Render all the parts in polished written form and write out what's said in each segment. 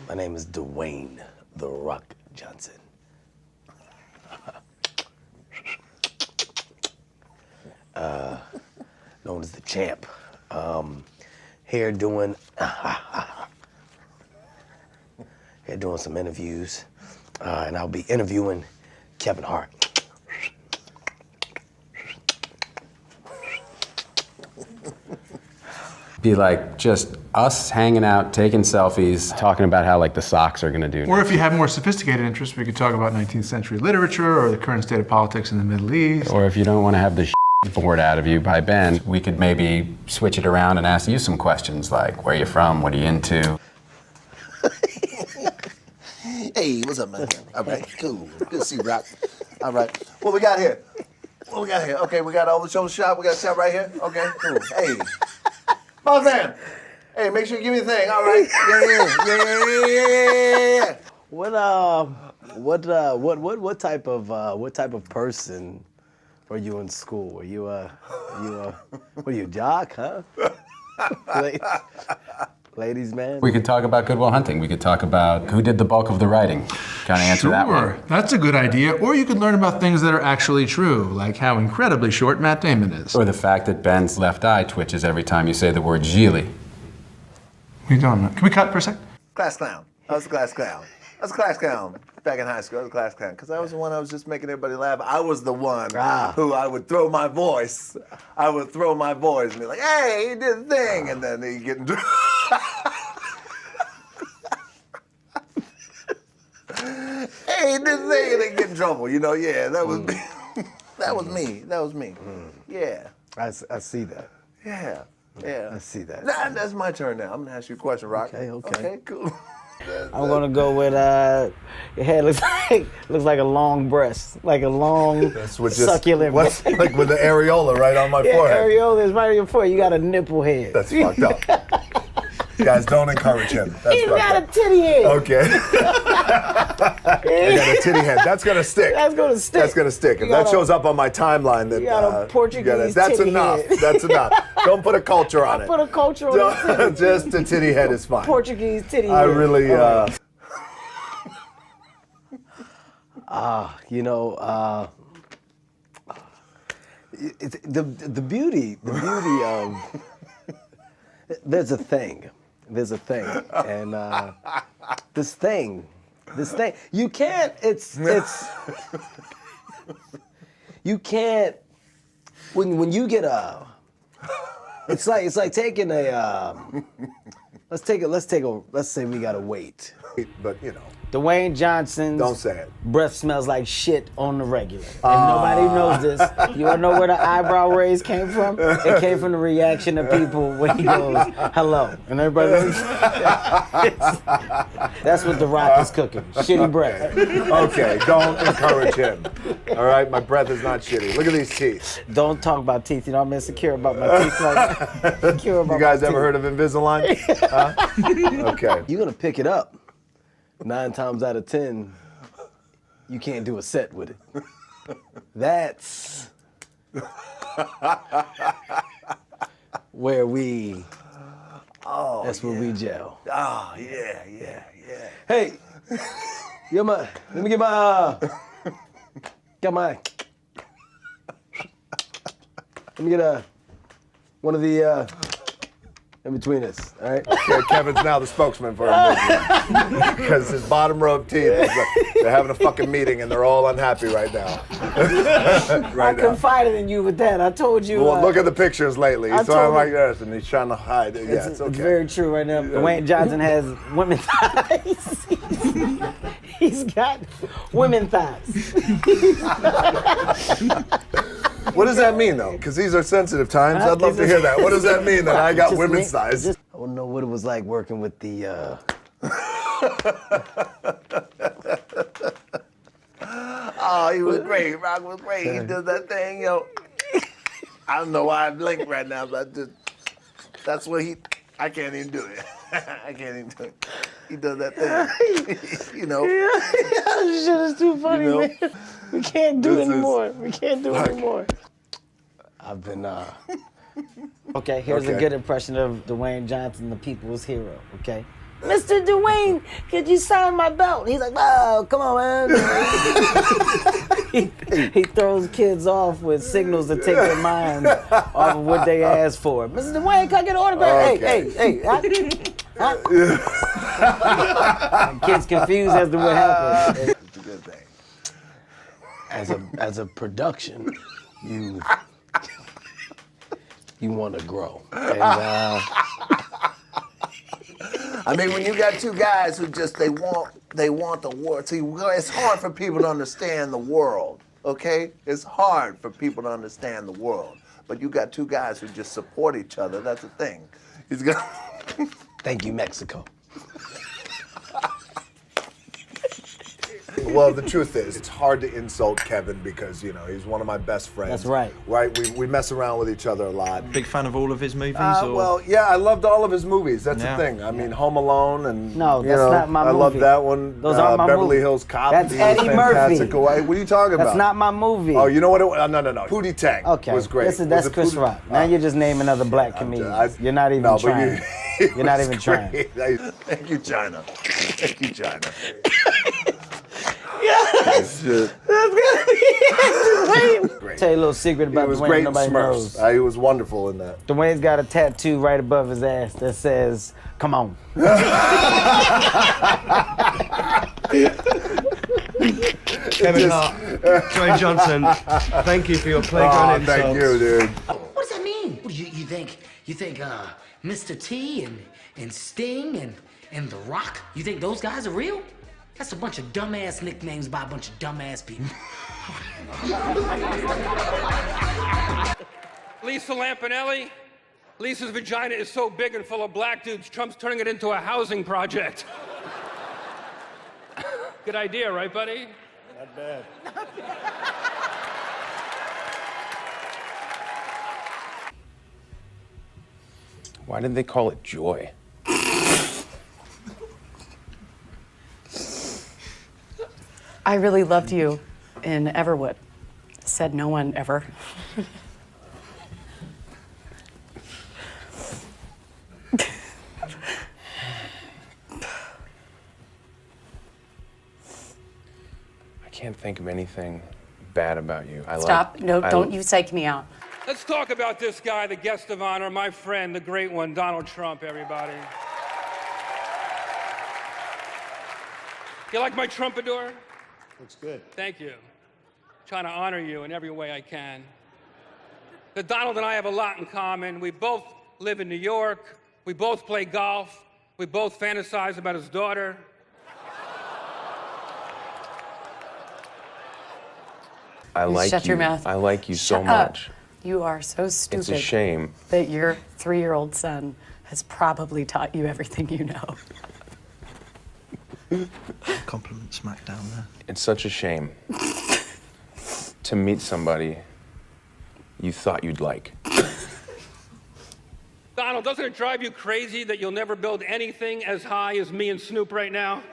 My name is Dwayne The Rock Johnson. Known as the champ. Here doing some interviews, and I'll be interviewing Kevin Hart. Be like just us hanging out, taking selfies, talking about how like the Sox are gonna do. Or if you have more sophisticated interests, we could talk about 19th century literature or the current state of politics in the Middle East. Or if you don't want to have the bored out of you by Ben, we could maybe switch it around and ask you some questions like, where are you from? What are you into? Hey, what's up, man? All right, cool. Good to see you, Rock. All right. What we got here? Okay, we got all the shoulder shot. We got a shot right here. Okay, cool. Hey. Boss man. Hey, make sure you give me the thing. All right. Yeah. What type of person were you in school? Were you a jock, huh? Ladies, man. We could talk about Good Will Hunting. We could talk about who did the bulk of the writing. Kind of answer that one. Sure, that's a good idea. Or you could learn about things that are actually true, like how incredibly short Matt Damon is. Or the fact that Ben's left eye twitches every time you say the word Gigli. We don't know. Can we cut for a sec? Class clown. I was a class clown. Back in high school, I was a class clown. Because I was the one I was just making everybody laugh. I was the one who I would throw my voice. And be like, hey, he did the thing. And then he'd get in trouble. Hey, he did the thing. And they'd get in trouble. You know, yeah, that was me. That was me. Yeah. I see that. Yeah. I see that. That's my turn now. I'm going to ask you a question, Rock. Okay. Okay, cool. I'm gonna go with your head looks like a long breast, like a long succulent. Like with the areola right on my forehead. Areola is right on your forehead. You got a nipple head. That's fucked up. Guys, don't encourage him. He's got a titty head. Okay. I got a titty head. That's gonna stick. That's gonna stick. If that shows up on my timeline, then you got a Portuguese that's titty enough. head. That's enough. Don't put a culture on it. Put a culture on it. Just a titty head is fine. Portuguese titty head. I really. The beauty of there's a thing, and this thing, you can't. You can't. When you get it's like taking a. Let's say we gotta wait. But you know. Dwayne Johnson's Don't say it. breath smells like shit on the regular. And nobody knows this. You wanna know where the eyebrow raise came from? It came from the reaction of people when he goes, hello. And everybody goes, that's what The Rock is cooking. Shitty breath. Okay, don't encourage him. All right, my breath is not shitty. Look at these teeth. Don't talk about teeth. You know, I'm insecure about my teeth. Insecure about You guys my ever teeth. heard of Invisalign? Huh? Okay. You're gonna pick it up. 9 times out of 10, you can't do a set with it. That's where we. That's where we gel. Oh yeah. Hey, let me get my. Let me get one of the. In between us, all right? Yeah, Kevin's now the spokesman for him because his bottom row of teeth is they're having a fucking meeting and they're all unhappy right now. I confided in you with that. I told you. Well, look at the pictures lately. He's trying like this and he's trying to hide it. Yeah, it's okay. It's very true right now. Dwayne Johnson has women thighs. He's got women thighs. What does that mean, though? Because these are sensitive times. I'd love to hear that. What does that mean that I got women's thighs? I don't know what it was like working with the. Oh, he was great. Rock was great. He did that thing, yo. I don't know why I blinked right now, but that's what I can't even do it. I can't even do it. He does that thing. You know. This shit is too funny, man. We can't do it anymore. I've been. Okay, here's a good impression of Dwayne Johnson, the people's hero, okay? Mr. Dwayne, could you sign my belt? He's like, oh, come on, man. he throws kids off with signals to take their mind off of what they asked for. Mr. Dwayne, can I get an autograph? Okay. Hey. Kids confused as to what happened. It's a good thing. As a production, you want to grow. And, I mean, when you got two guys who just they want the world. See, it's hard for people to understand the world. Okay, it's hard for people to understand the world. But you got two guys who just support each other. That's the thing. He's got. thank you, Mexico. Well, the truth is, it's hard to insult Kevin because, you know, he's one of my best friends. That's right. Right? We mess around with each other a lot. Big fan of all of his movies? Or? Well, yeah, I loved all of his movies. That's Yeah. the thing. I mean, Home Alone and No, you that's know, not my I love movie. that one. Those aren't my Beverly movie. Hills Cop. That's He was Eddie Murphy. fantastic. What are you talking about? That's not my movie. Oh, you know what? No. Pootie Tang Okay, was great. that's Was it Chris Pootie- Rock. Now you're just naming other black comedians. You're not even trying. You're not even trying. Thank you, China. Thank you, China. Tell you a little secret He about was Dwayne great in nobody knows. Smurfs. He was wonderful in that. Dwayne's got a tattoo right above his ass that says, "Come on." Kevin Hart, Dwayne Johnson, thank you for your playground insults. Thank you, dude. What does that mean? What, you think Mr. T and Sting and The Rock, you think those guys are real? That's a bunch of dumbass nicknames by a bunch of dumbass people. Lisa Lampanelli. Lisa's vagina is so big and full of black dudes, Trump's turning it into a housing project. Good idea, right, buddy? Not bad. Why did they call it Joy? I really loved you in Everwood. Said no one ever. I can't think of anything bad about you. Stop. No, don't you psych me out. Let's talk about this guy, the guest of honor, my friend, the great one, Donald Trump, everybody. You like my trumpador? Looks good. Thank you. Trying to honor you in every way I can. But Donald and I have a lot in common. We both live in New York. We both play golf. We both fantasize about his daughter. I like Shut your mouth. I like you so Shut up. much. You are so stupid. It's a shame. That your 3-year-old son has probably taught you everything you know. Compliment smack down there. It's such a shame to meet somebody you thought you'd like. Donald, doesn't it drive you crazy that you'll never build anything as high as me and Snoop right now?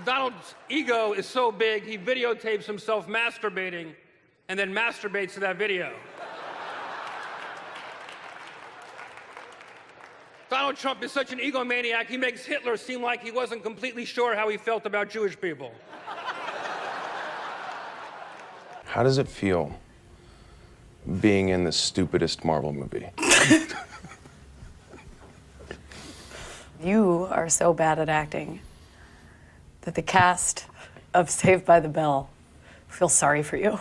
Donald's ego is so big, he videotapes himself masturbating and then masturbates to that video. Donald Trump is such an egomaniac, he makes Hitler seem like he wasn't completely sure how he felt about Jewish people. How does it feel being in the stupidest Marvel movie? You are so bad at acting that the cast of Saved by the Bell feels sorry for you.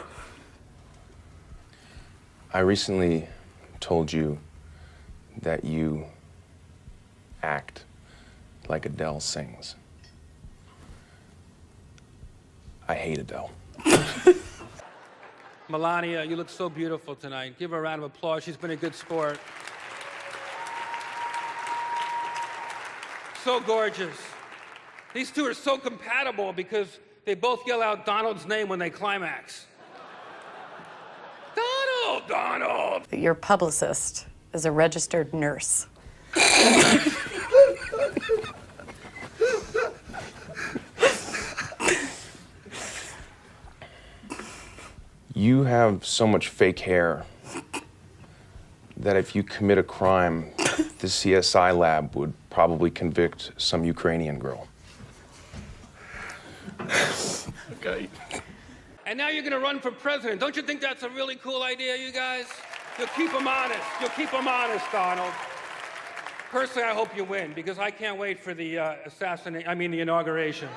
I recently told you that you act like Adele sings. I hate Adele. Melania, you look so beautiful tonight. Give her a round of applause. She's been a good sport. So gorgeous. These two are so compatible because they both yell out Donald's name when they climax. Donald, Donald! Your publicist is a registered nurse. You have so much fake hair that if you commit a crime, the CSI lab would probably convict some Ukrainian girl. Okay. And now you're going to run for president. Don't you think that's a really cool idea, you guys? You'll keep them honest. You'll keep them honest, Donald. Personally, I hope you win because I can't wait for the the inauguration.